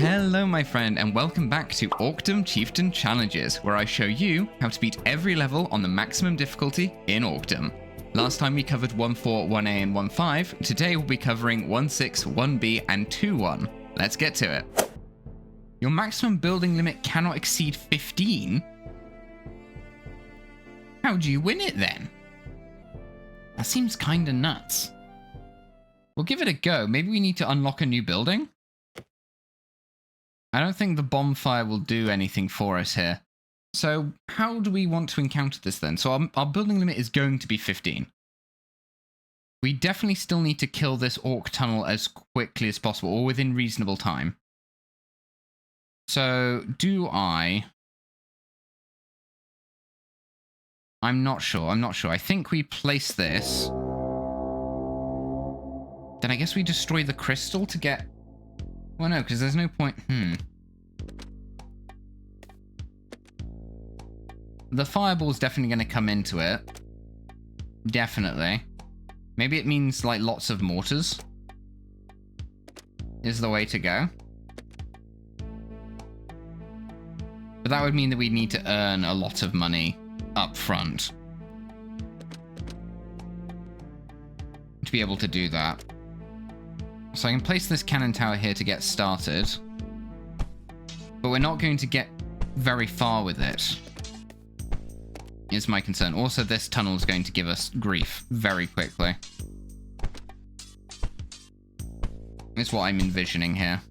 Hello my friend, and welcome back to Orcdom Chieftain Challenges, where I show you how to beat every level on the maximum difficulty in Orcdom. Last time we covered 1.4, 1a and 1.5, today we'll be covering 1.6, 1b and 2.1. Let's get to it. Your maximum building limit cannot exceed 15? How do you win it then? That seems kinda nuts. We'll give it a go. Maybe we need to unlock a new building? I don't think the bonfire will do anything for us here. So how do we want to encounter this then? So our building limit is going to be 15. We definitely still need to kill this orc tunnel as quickly as possible, or within reasonable time. So I'm not sure. I think we place this. Then I guess we destroy the crystal to get... Well, no, because there's no point... The fireball's definitely going to come into it. Definitely. Maybe it means, like, lots of mortars is the way to go. But that would mean that we'd need to earn a lot of money up front to be able to do that. So I can place this cannon tower here to get started, but we're not going to get very far with it, is my concern. Also, this tunnel is going to give us grief very quickly. That's what I'm envisioning here.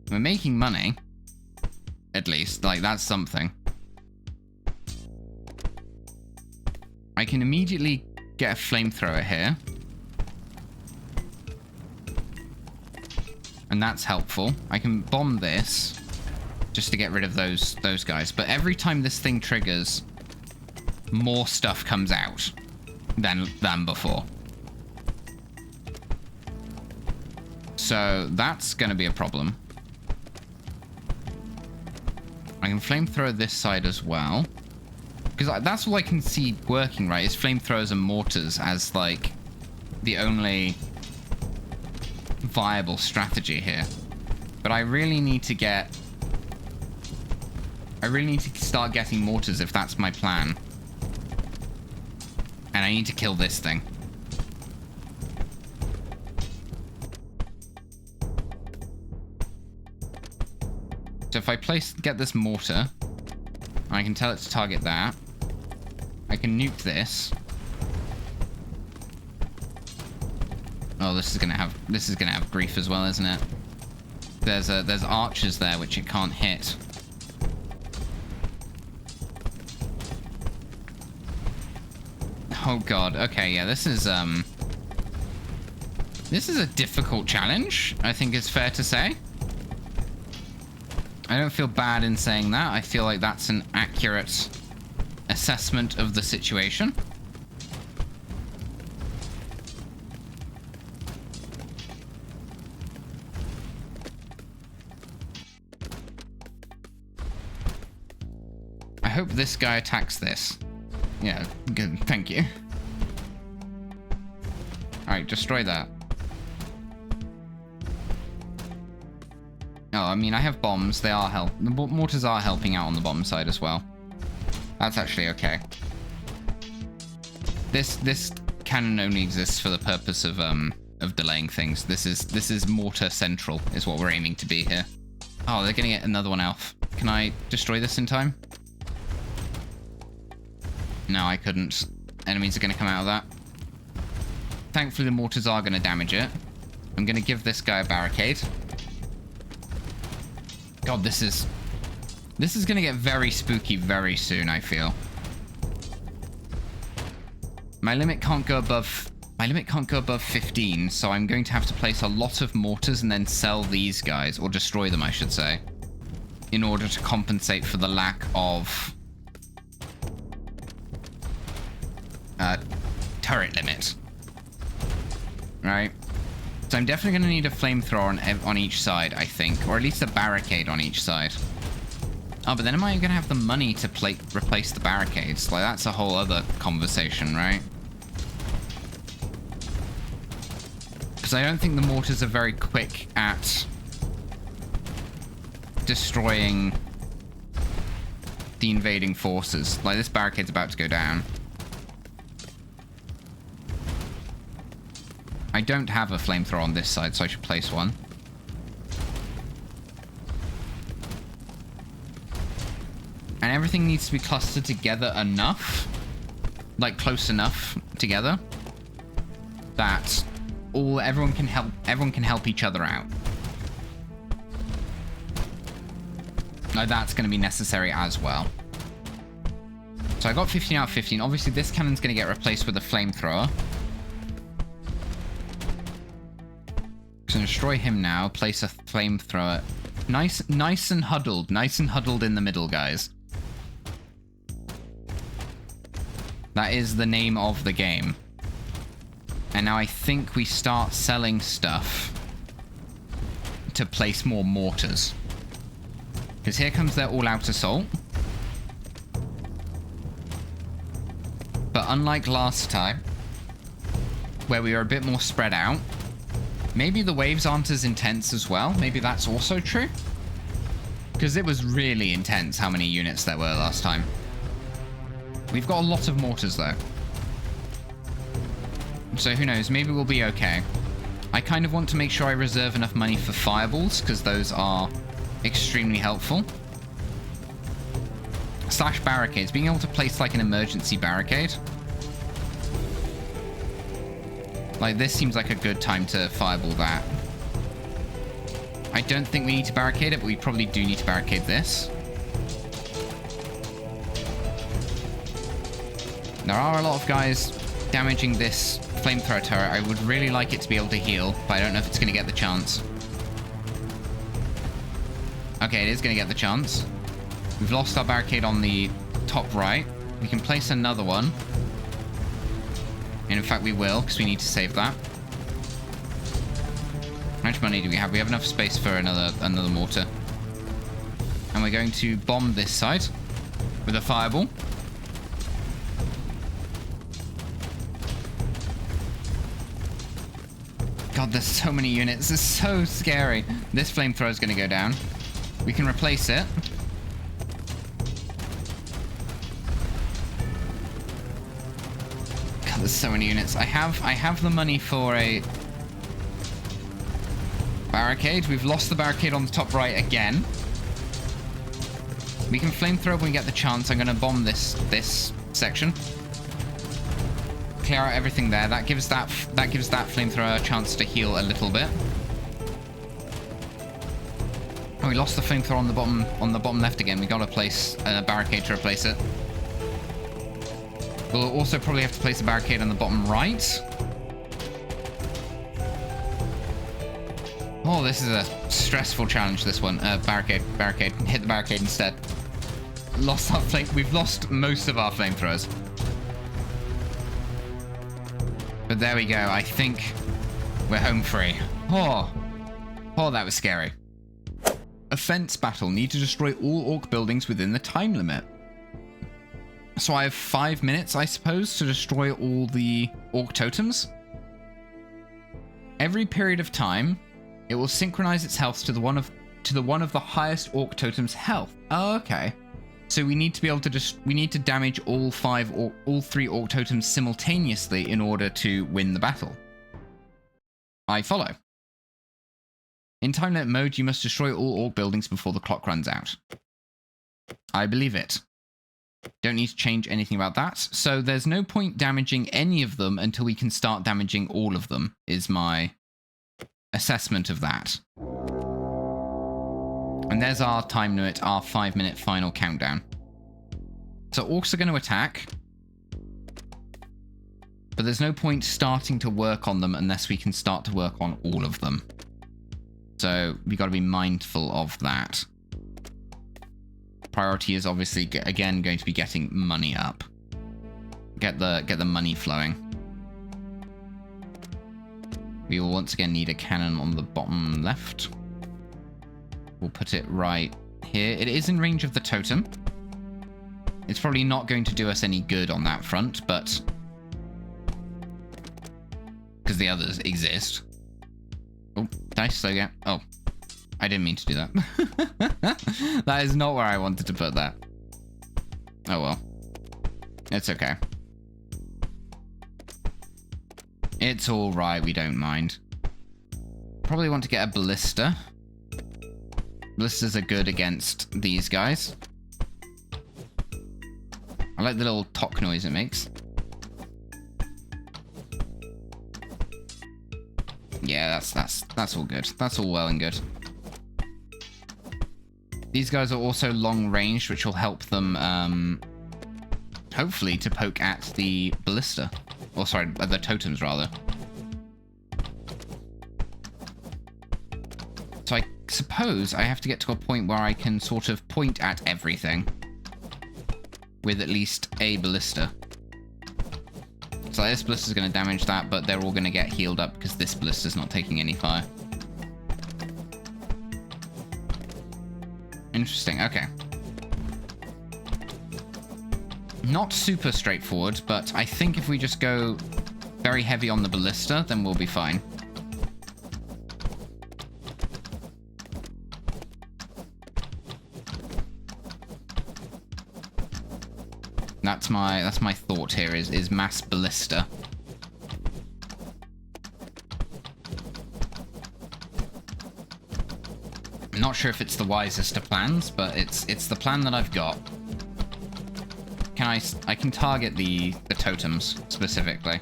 We're making money, at least. Like, that's something. I can immediately get a flamethrower here. And that's helpful. I can bomb this just to get rid of those guys. But every time this thing triggers, more stuff comes out than before. So that's going to be a problem. I can flamethrower this side as well. Because that's all I can see working, right? Is flamethrowers and mortars as, like, the only viable strategy here. But I really need to start getting mortars if that's my plan. And I need to kill this thing. So if I get this mortar, I can tell it to target that. I can nuke this. Oh, this is gonna have grief as well, isn't it? There's archers there which it can't hit. Oh god. Okay, yeah, this is a difficult challenge, I think it's fair to say. I don't feel bad in saying that. I feel like that's an accurate assessment of the situation. I hope this guy attacks this. Yeah, good. Thank you. Alright, destroy that. Oh, I mean, I have bombs. They are the mortars are helping out on the bomb side as well. That's actually okay. This cannon only exists for the purpose of delaying things. This is mortar central is what we're aiming to be here. Oh, they're gonna get another one elf. Can I destroy this in time? No, I couldn't. Enemies are gonna come out of that. Thankfully, the mortars are gonna damage it. I'm gonna give this guy a barricade. God, this is gonna get very spooky very soon, I feel. My limit can't go above 15, so I'm going to have to place a lot of mortars and then sell these guys, or destroy them, I should say, in order to compensate for the lack of turret limit. Right? So I'm definitely going to need a flamethrower on each side, I think. Or at least a barricade on each side. Oh, but then am I going to have the money to replace the barricades? Like, that's a whole other conversation, right? Because I don't think the mortars are very quick at destroying the invading forces. Like, this barricade's about to go down. I don't have a flamethrower on this side, so I should place one. And everything needs to be clustered together enough, like close enough together, that everyone can help each other out. Like, that's going to be necessary as well. So I got 15 out of 15. Obviously, this cannon's going to get replaced with a flamethrower. So destroy him now. Place a flamethrower. Nice and huddled. Nice and huddled in the middle, guys. That is the name of the game. And now I think we start selling stuff to place more mortars. Because here comes their all-out assault. But unlike last time, where we were a bit more spread out, maybe the waves aren't as intense as well. Maybe that's also true. Because it was really intense how many units there were last time. We've got a lot of mortars, though. So who knows? Maybe we'll be okay. I kind of want to make sure I reserve enough money for fireballs, because those are extremely helpful. Slash barricades. Being able to place like an emergency barricade. Like, this seems like a good time to fireball that. I don't think we need to barricade it, but we probably do need to barricade this. There are a lot of guys damaging this flamethrower turret. I would really like it to be able to heal, but I don't know if it's going to get the chance. Okay, it is going to get the chance. We've lost our barricade on the top right. We can place another one. And in fact, we will, because we need to save that. How much money do we have? We have enough space for another mortar. And we're going to bomb this side with a fireball. God, there's so many units. It's so scary. This flamethrower is going to go down. We can replace it. God, there's so many units. I have the money for a barricade. We've lost the barricade on the top right again. We can flamethrower when we get the chance. I'm going to bomb this section. Clear out everything there. That gives that flamethrower a chance to heal a little bit. Oh, we lost the flamethrower on the bottom left again. We got to place a barricade to replace it. We'll also probably have to place a barricade on the bottom right. Oh, this is a stressful challenge, this one. Barricade. Hit the barricade instead. Lost our flame. We've lost most of our flamethrowers. But there we go. I think we're home free. Oh, that was scary. A fence battle. Need to destroy all orc buildings within the time limit. So I have 5 minutes, I suppose, to destroy all the orc totems. Every period of time, it will synchronize its health to the one of the highest orc totem's health. Oh, okay. So we need to be able to damage all 3 orc totems simultaneously in order to win the battle. I follow. In time limit mode, you must destroy all orc buildings before the clock runs out. I believe it. Don't need to change anything about that. So there's no point damaging any of them until we can start damaging all of them, is my assessment of that. And there's our time limit, our 5-minute final countdown. So orcs are going to attack. But there's no point starting to work on them unless we can start to work on all of them. So we got to be mindful of that. Priority is obviously, again, going to be getting money up. Get the money flowing. We will once again need a cannon on the bottom left. We'll put it right here. It is in range of the totem. It's probably not going to do us any good on that front, but because the others exist. Oh, did I slow down? Oh, I didn't mean to do that. That is not where I wanted to put that. Oh well. It's okay. It's alright, we don't mind. Probably want to get a ballista. Ballistas are good against these guys. I like the little tock noise it makes. Yeah, that's all good. That's all well and good. These guys are also long range, which will help them, hopefully, to poke at the ballista. Or sorry, the totems rather. So I suppose I have to get to a point where I can sort of point at everything with at least a ballista. So this ballista is going to damage that, but they're all going to get healed up because this ballista is not taking any fire. Interesting, okay. Not super straightforward, but I think if we just go very heavy on the ballista, then we'll be fine. That's my thought here is mass ballista. I'm not sure if it's the wisest of plans, but it's the plan that I've got. I can target the totems specifically.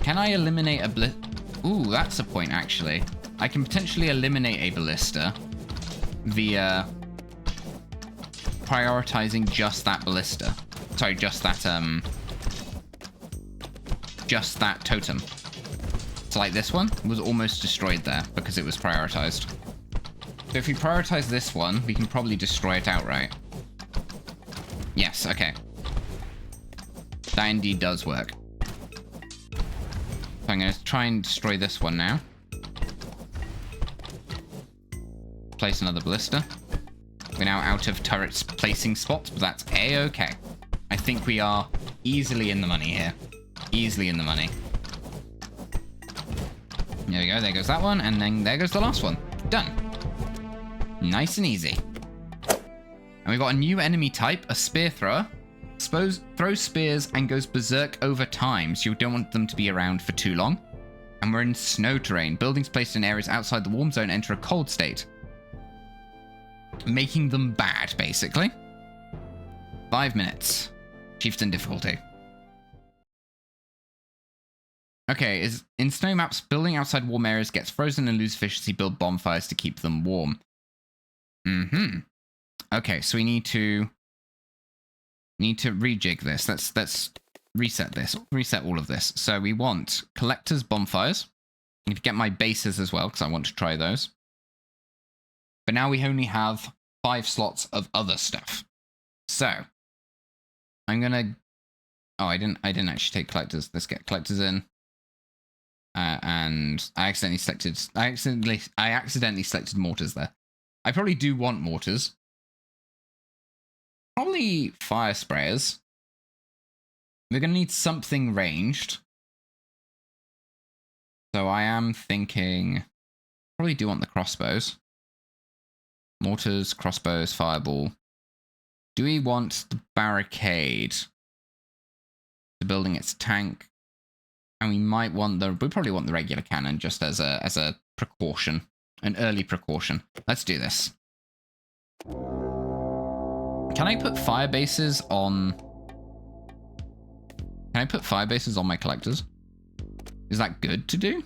Can I eliminate a ballista? Ooh, that's a point actually. I can potentially eliminate a ballista via prioritizing just that ballista. Sorry, just that totem. So like this one was almost destroyed there because it was prioritized. So if we prioritize this one, we can probably destroy it outright. Yes, okay. That indeed does work. So I'm going to try and destroy this one now. Place another ballista. We're now out of turrets placing spots, but that's a-okay. I think we are easily in the money here. Easily in the money. There we go, there goes that one, and then there goes the last one. Done. Nice and easy. And we've got a new enemy type, a spear thrower. Throws spears and goes berserk over time, so you don't want them to be around for too long. And we're in snow terrain. Buildings placed in areas outside the warm zone enter a cold state, making them bad, basically. 5 minutes. Chieftain difficulty. Okay, in snow maps, building outside warm areas gets frozen and loses efficiency. Build bonfires to keep them warm. Okay, so we need to rejig this. Let's reset this. Reset all of this. So we want collectors, bonfires. I need to get my bases as well because I want to try those. But now we only have 5 slots of other stuff. So I'm gonna. Oh, I didn't actually take collectors. Let's get collectors in. And I accidentally selected mortars there. I probably do want mortars. Probably fire sprayers. We're gonna need something ranged. So I am thinking. Probably do want the crossbows. Mortars, crossbows, fireball. Do we want the barricade? The building its tank. And we might want we probably want the regular cannon just as a precaution. An early precaution. Let's do this. Can I put fire bases on... Can I put fire bases on my collectors? Is that good to do?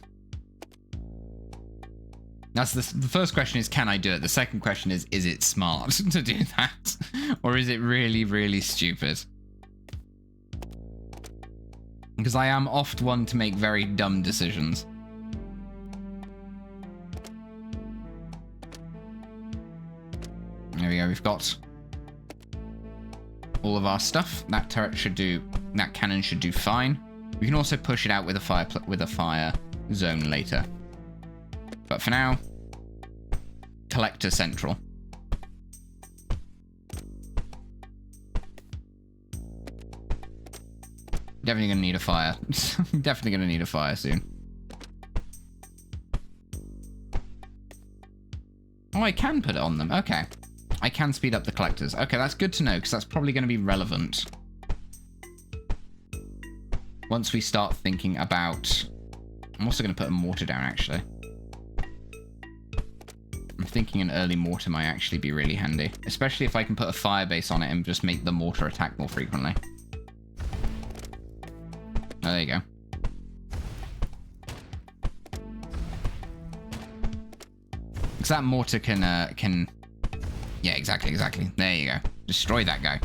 That's the first question is, can I do it? The second question is it smart to do that? Or is it really, really stupid? Because I am oft one to make very dumb decisions. There we go, we've got all of our stuff. That turret should do, that cannon should do fine. We can also push it out with a fire zone later. But for now, collector central. Definitely gonna need a fire. Definitely gonna need a fire soon. Oh, I can put it on them. Okay. I can speed up the collectors. Okay, that's good to know, because that's probably going to be relevant once we start thinking about... I'm also going to put a mortar down, actually. I'm thinking an early mortar might actually be really handy, especially if I can put a fire base on it and just make the mortar attack more frequently. Oh, there you go. Because that mortar can... Yeah, exactly. There you go. Destroy that guy.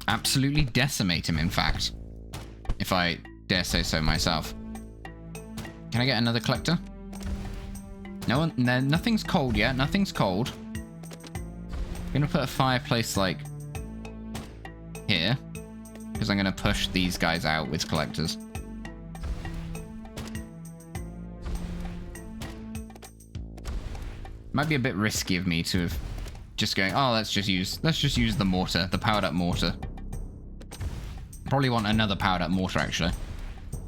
Absolutely decimate him, in fact. If I dare say so myself. Can I get another collector? No, nothing's cold yet. Nothing's cold. I'm going to put a fireplace, like, here. Because I'm going to push these guys out with collectors. Might be a bit risky of me to have just going, oh, let's just use the mortar, the powered up mortar. Probably want another powered up mortar, actually.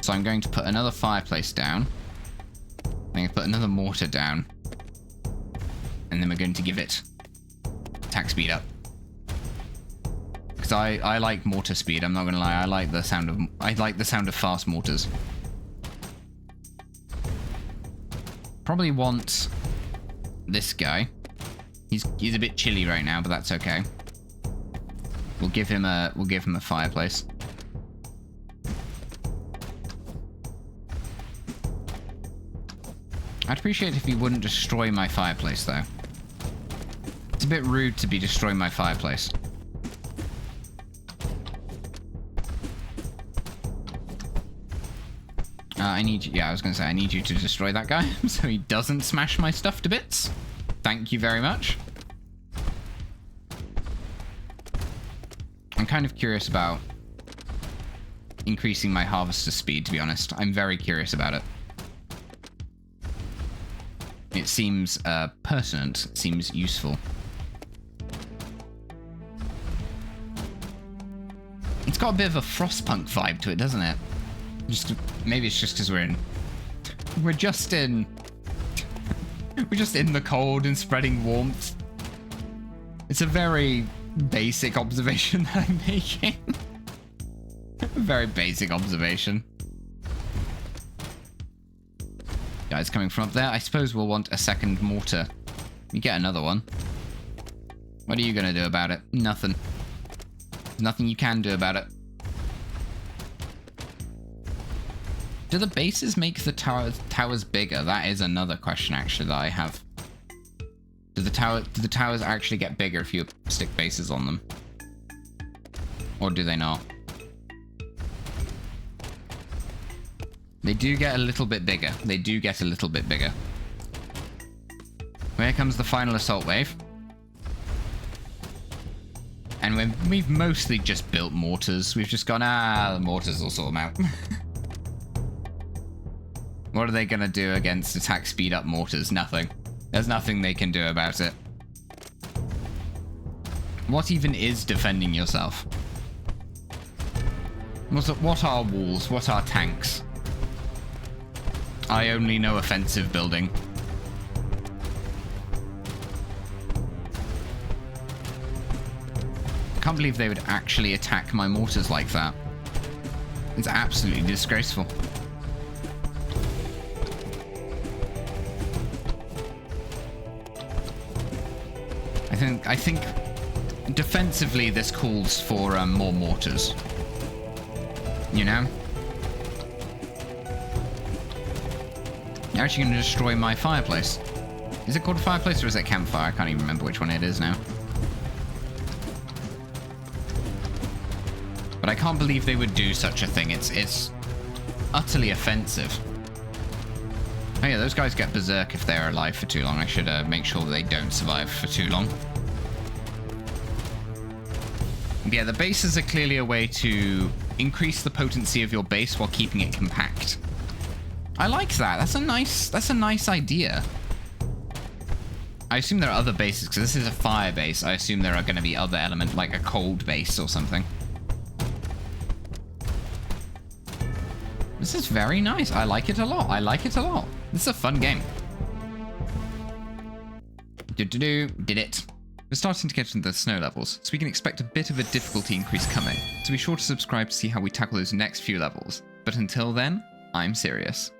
So I'm going to put another fireplace down. I'm going to put another mortar down. And then we're going to give it attack speed up. Because I like mortar speed, I'm not going to lie. I like the sound of fast mortars. Probably want this guy. He's a bit chilly right now, but that's okay. We'll give him a fireplace. I'd appreciate if he wouldn't destroy my fireplace, though. It's a bit rude to be destroying my fireplace. I need you. Yeah, I was going to say, I need you to destroy that guy so he doesn't smash my stuff to bits. Thank you very much. I'm kind of curious about increasing my harvester speed, to be honest. I'm very curious about it. It seems pertinent. It seems useful. It's got a bit of a Frostpunk vibe to it, doesn't it? Maybe it's just because we're just in the cold and spreading warmth. It's a very basic observation that I'm making. A very basic observation. Guys coming from up there. I suppose we'll want a second mortar. You get another one. What are you going to do about it? Nothing. There's nothing you can do about it. Do the bases make the towers bigger? That is another question, actually, that I have. Do the towers actually get bigger if you stick bases on them? Or do they not? They do get a little bit bigger. They do get a little bit bigger. Here comes the final assault wave. And we've mostly just built mortars. We've just gone, the mortars will sort them out. What are they going to do against attack speed up mortars? Nothing. There's nothing they can do about it. What even is defending yourself? What are walls? What are tanks? I only know offensive building. I can't believe they would actually attack my mortars like that. It's absolutely disgraceful. I think defensively this calls for more mortars. You know? You're actually going to destroy my fireplace. Is it called fireplace or is it campfire? I can't even remember which one it is now. But I can't believe they would do such a thing. It's utterly offensive. Oh yeah, those guys get berserk if they're alive for too long. I should make sure that they don't survive for too long. Yeah, the bases are clearly a way to increase the potency of your base while keeping it compact. I like that. That's a nice idea. I assume there are other bases, because this is a fire base. I assume there are going to be other elements, like a cold base or something. This is very nice. I like it a lot. I like it a lot. This is a fun game. Did it. We're starting to get into the snow levels, so we can expect a bit of a difficulty increase coming. So be sure to subscribe to see how we tackle those next few levels. But until then, I'm Sirius.